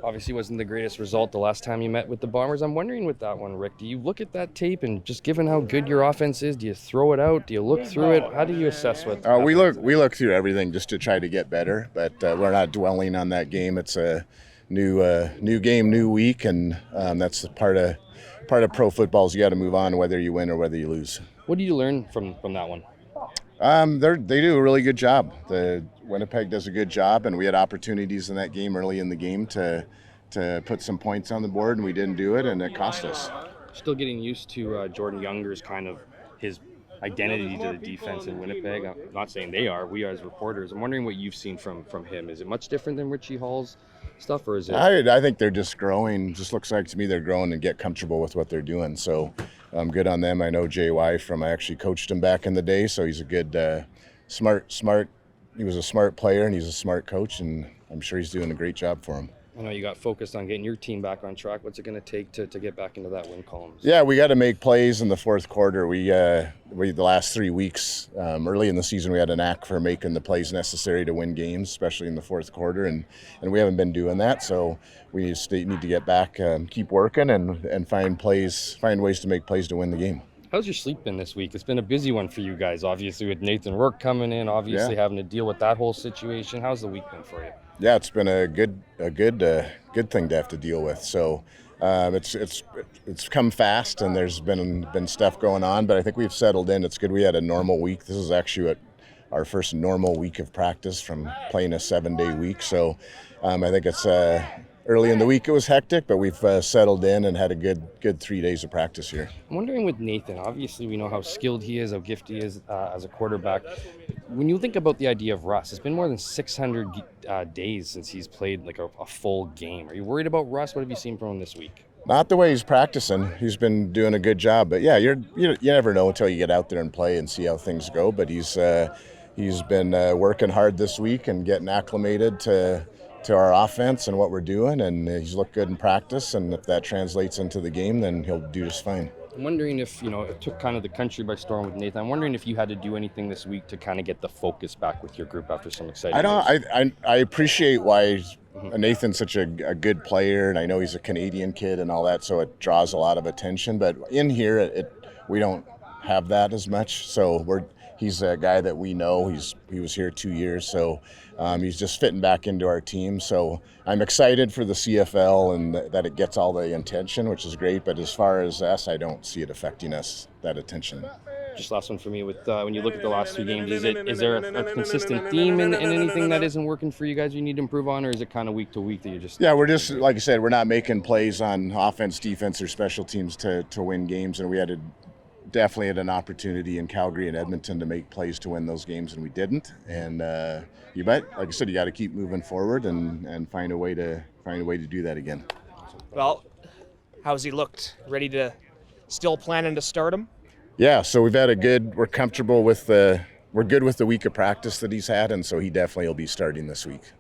obviously wasn't the greatest result the last time you met with the Bombers. I'm wondering with that one, Rick, do you look at that tape and just given how good your offense is, do you throw it out? Do you look through it? How do you assess what We look through everything just to try to get better, but we're not dwelling on that game. It's a new game, new week, and that's part of pro football is you got to move on whether you win or whether you lose. What do you learn from that one? They do a really good job. The Winnipeg does a good job, and we had opportunities in that game early in the game to put some points on the board, and we didn't do it, and it cost us. Still getting used to Jordan Younger's kind of his identity to the defense in Winnipeg. I'm not saying they are. We are as reporters. I'm wondering what you've seen from him. Is it much different than Richie Hall's stuff, or is it? I think they're just growing. Just looks like to me they're growing and get comfortable with what they're doing. So good on them. I know JY I actually coached him back in the day, so he's a good, smart. He was a smart player and he's a smart coach, and I'm sure he's doing a great job for him. I know you got focused on getting your team back on track. What's it going to take to get back into that win column? Yeah, we got to make plays in the fourth quarter. We the last 3 weeks, early in the season, we had a knack for making the plays necessary to win games, especially in the fourth quarter, and we haven't been doing that. So we need to get back, keep working, and find ways to make plays to win the game. How's your sleep been this week? It's been a busy one for you guys, obviously, with Nathan Rourke coming in, obviously having to deal with that whole situation. How's the week been for you? Yeah, it's been a good thing to have to deal with. So it's come fast, and there's been stuff going on, but I think we've settled in. It's good. We had a normal week. This is actually our first normal week of practice from playing a 7-day week. So I think it's early in the week it was hectic, but we've settled in and had a good 3 days of practice here. I'm wondering with Nathan, obviously we know how skilled he is, how gifted he is as a quarterback. When you think about the idea of Russ, it's been more than 600 days since he's played like a full game. Are you worried about Russ? What have you seen from him this week? Not the way he's practicing. He's been doing a good job, but yeah, you never know until you get out there and play and see how things go. But he's been working hard this week and getting acclimated to our offense and what we're doing, and he's looked good in practice, and if that translates into the game, then he'll do just fine. I'm wondering if, it took kind of the country by storm with Nathan. I'm wondering if you had to do anything this week to kind of get the focus back with your group after some exciting news. I appreciate why Nathan's such a good player, and I know he's a Canadian kid and all that, so it draws a lot of attention, but in here we don't have that as much, so he's a guy that we know. He was here 2 years, so he's just fitting back into our team. So I'm excited for the CFL and that it gets all the attention, which is great. But as far as us, I don't see it affecting us, that attention. Just last one for me. With when you look at the last 2 games, is there a consistent theme in anything that isn't working for you guys you need to improve on, or is it kind of week to week that you just? Yeah, we're just, like I said, we're not making plays on offense, defense, or special teams to win games, and we definitely had an opportunity in Calgary and Edmonton to make plays to win those games, and we didn't. And like I said, you got to keep moving forward and find a way to do that again. Well, how's he looked? Ready to still planning to start him? Yeah, so we're comfortable with we're good with the week of practice that he's had, and so he definitely will be starting this week.